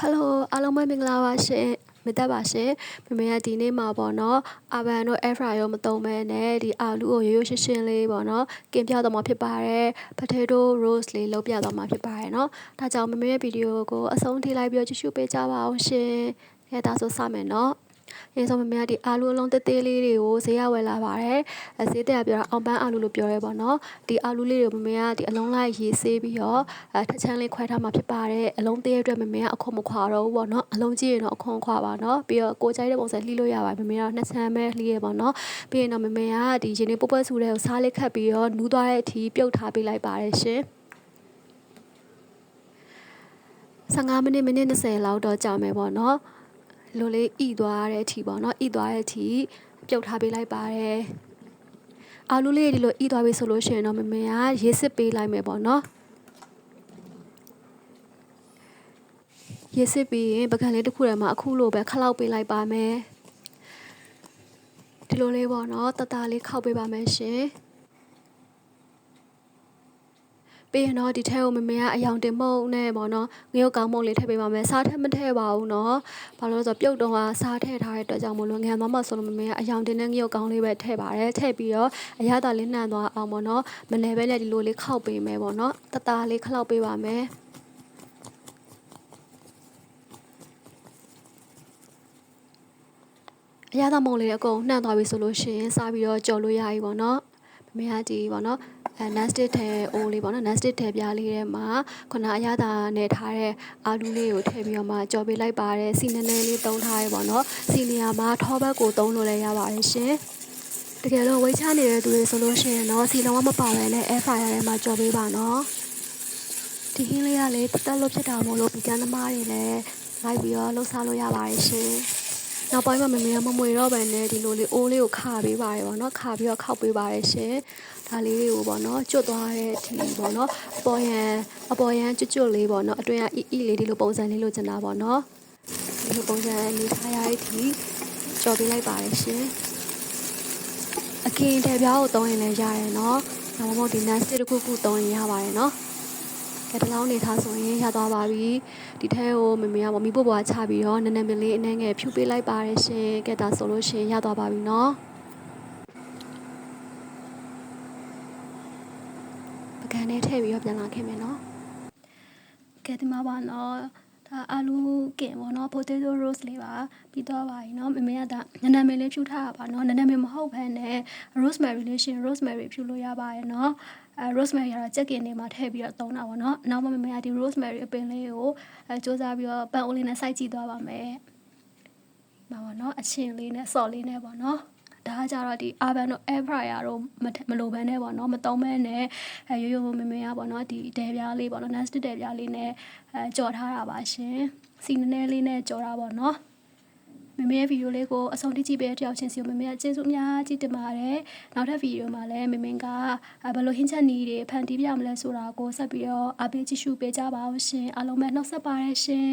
Hello အားလုံးပဲမင်္ဂလာပါရှင်မေတ္တာပါရှင်မမေကဒီနေ့မှာပေါ့နော်အာဗန်တို့ air fryer ရောမသုံးမဲနဲ့ဒီအာလူကိုရိုးရိုးရှင်းရှင်းလေးပေါ့နော်ကင်ပြတော့မှာဖြစ်ပါတယ် potato roast လေးလုပ်ပြတော့မှာဖြစ်ပါတယ်နော်ဒါကြောင့်မမေရဲ့ဗီဒီယိုကိုအဆုံးထိလိုက်ပြီးကြည့်ရှုပေးကြပါအောင်ရှင်အဲဒါဆိုစမယ်နော်ရေဆုံးမမေကဒီအာလူအလုံးသေးသေးလေးတွေကိုဈေးရဝယ်လာပါတယ်ဈေးတဲ့ကပြောတာအောင်ပန်းအာလူလို့ပြောရဲပေါ့နော်ဒီအာလူလေးတွေကိုမမေကဒီအလုံးလိုက်ရေးဆေးပြီးတော့ထချမ်းလေးခွဲထားမှာဖြစ်ပါတယ်အလုံးသေးအတွက်မမေကအခွန်မခွာတော့ဘူးပေါ့နော်အလုံးကြီးရင်တော့အခွန်ခွာပါနော်ပြီးတော့ကိုကြိုက်တဲ့ပုံစံလှီးလို့ရပါတယ်မမေကတော့နှစ်ချမ်းပဲလှီးရပေါ့နော်ပြီးရင်တော့မမေကဒီရင်းနေပုတ်ပွက်ဆူတဲ့ကိုစားလေးခတ်ပြီးတော့နူးသွားတဲ့အထိပြုတ်ထားပေးလိုက်ပါတယ်ရှင်15မိနစ်20လောက်တော့ကြာမယ်ပေါ့နော်လိုလေးဣသွားတဲ့အထိပေါ့နော်ဣသွားတဲ့အထိပြုတ်ထားပေးလိုက်ပါတယ်အာလူလေးဒီလိုဣသွားပြီဆိုလို့ရှိရင်တော့မမေကရေးစစ်ပေးလိုက်မယ်ပေါ့နော်ရေးစစ်ပြီးရင်ပကံလေးတစ်ခုထဲမှာအခုလိုပဲခလောက်ပေးလိုက်ပါမယ်ဒီလိုလေးပေါ့နော်တတလေးခောက်ပေးပါမယ်ရှင်ပြီးရင်တော့ဒီထဲကိုမမေကအယောင်တင်မုံနဲ့ပေါ့နော်ငရုတ်ကောင်းမုံလေးထည့်ပေးပါမယ်စားထက်မထည့်ပါဘူးနော်ဘာလို့လဲဆိုတော့ပြုတ်တော့စားထည့်ထားတဲ့အတွက်ကြောင့်မလို့ငံသွားမှဆိုလို့မမေကအယောင်တင်တဲ့ငရုတ်ကောင်းလေးပဲထည့်ပါတယ်ထည့်ပြီးတော့အရသာလေးနှံသွားအောင်ပေါ့နော်မလဲပဲနဲ့ဒီလိုလေးခောက်ပေးမယ်ပေါ့နော်တတလေးခလောက်ပေးပါမယ်အရသာမုံလေးအကုန်နှံ့သွားပြီဆိုလို့ရှိရင်စားပြီးတော့ကြော်လို့ရပြီပေါ့နော်မမေကဒီပေါ့နော်nestic ထဲအိုးလေးပေါ့နော် nestic ထဲပြားလေးထဲမှာခုနအရသာနဲ့ထားတဲ့အာလူးလေးကိုထည့်ပြီးတော့မှကြော်ပေးလိုက်ပါတယ်စီနည်းနည်းလေးသုံးထားရပေါ့နော်စီနေရာမှာထောဘက်ကိုသုံးလို့လည်းရပါတယ်ရှင်တကယ်လို့ဝိတ်ချနေတဲ့သူတွေဆိုလို့ရှိရင်တော့စီလုံးဝမပါဘဲနဲ့ air fryer ထဲမှာကြော်ပေးပါနော်ဒီဟင်းလေးကလေတက်လို့ဖြစ်တာမို့လို့ဒီကန်းသမားတွေလည်းလိုက်ပြီးတော့လှုပ်ရှားလို့ရပါတယ်ရှင်နောက်ပိုင်းမှာမမေကမမွေတော့ပဲနဲ့ဒီလိုလေးအိုးလေးကိုခါပေးပါတယ်ပေါ့နော်ခါပြီးတော့ခောက်ပေးပါတယ်ရှင်ဒါလေးတွေကိုပေါ့နော်ကျွတ်သွားတဲ့အထိပေါ့နော်အပေါ်ယံကျွတ်လေးပေါ့နော်အတွင်းကအီလေးဒီလိုပုံစံလေးလိုချင်တာပေါ့နော်ဒီလိုပုံစံလေးထားရတဲ့အထိကြော်ပေးလိုက်ပါတယ်ရှင်အကင်တဲ့ပြားကိုသုံးရင်လည်းရတယ်နော်ဒါမှမဟုတ်ဒီ nestic တစ်ခုခုသုံးရင်ရပါတယ်နော်ကဲတလောင်းနေထားဆိုရင်ရသွားပါပြီဒီထဲကိုမမေကမီးပို့ပွားချပြီးတော့နည်းနည်းမလေးအနှဲငယ်ဖြူပေးလိုက်ပါတယ်ရှင်ကဲဒါဆိုလို့ရှင်ရသွားပါပြီနော်ပကံနဲ့ထည့်ပြီးတော့ပြန်လာခဲ့မယ်နော်ကဲဒီမှာပါနော်ဒါအာလူကင်ပေါ့နော် potato roast လေးပါပြီးတော့ပါပြီနော်မမေကဒါနည်းနည်းမလေးဖြူထားတာပါနော်နည်းနည်းမဟုတ်ဘဲနဲ့ rosemary လေးရှင် rosemary ဖြူလို့ရပါတယ်နော်rosemary ကတော့ကြက်ကင်တွေမှာထည့်ပြီးတော့သုံးတာပေါ့နော်နောက်မှမမေကဒီ rosemary အပင်လေးကိုစူးစမ်းပြီးတော့ပန်းအိုးလေးနဲ့စိုက်ကြည့်သွားပါမယ်။ပါပေါ့နော်အချင်းလေးနဲ့ဆော့လေးနဲ့ပေါ့နော်ဒါကကြတော့ဒီ oven တို့ air fryer တို့မလိုဘဲနဲ့ပေါ့နော်မသုံးဘဲနဲ့ရိုးရိုးမမေကပေါ့နော်ဒီတဲပြားလေးပေါ့နော် nestic တဲပြားလေးနဲ့ကြော်ထားတာပါရှင်။စီနည်းနည်းလေးနဲ့ကြော်တာပေါ့နော်မမေရဲ့ဗီဒီယိုလေးကိုအဆုံးထိကြည့်ပေးတဲ့တယောက်ချင်းစီကိုမမေကကျေးဇူးအများကြီးတင်ပါတယ်နောက်ထပ်ဗီဒီယိုမှာလည်းမမေကဘယ်လိုဟင်းချက်နည်းတွေဖန်တီးပြမလဲဆိုတာကိုဆက်ပြီးတော့အားပေးကြည့်ရှုပေးကြပါဦးရှင်အားလုံးပဲနှုတ်ဆက်ပါတယ်ရှင်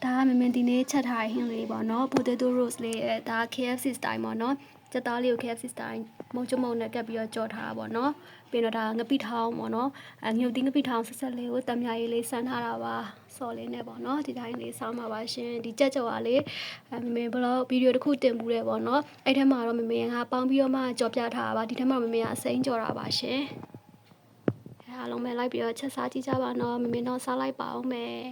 ဒါကမမေဒီနေ့ချက်ထားတဲ့ဟင်းလေးပေါ့နော် potato roast လေးဒါ KFC style ပေါ့နော်စက်သားလေးကို KFC style မုံချုံမုံနဲ့ကပ်ပြီးတော့ကြော်ထားတာပေါ့နော်ပြီးတော့ဒါငပိထောင်းပေါ့နော်ငုတ်သီးငပိထောင်းဆက်ဆက်လေးကိုတံမြားရေးလေးစမ်းထားတာပါဆော်လေးနဲ့ပေါ့နော်ဒီတိုင်းလေးစောင်းပါပါရှင်ဒီကြက်ကြော်အားလေးမမေဘလော့ဗီဒီယိုတစ်ခုတင်ဘူးတယ်ပေါ့နော်အဲ့ထဲမှာတော့မမေကပေါင်းပြီးတော့မှကြော်ပြထားတာပါဒီထဲမှာမမေကအစိမ်းကြော်တာပါရှင်အားလုံးပဲလိုက်ပြီးတော့ချက်စားကြည့်ကြပါနော်မမေတော့စားလိုက်ပါအောင်မယ်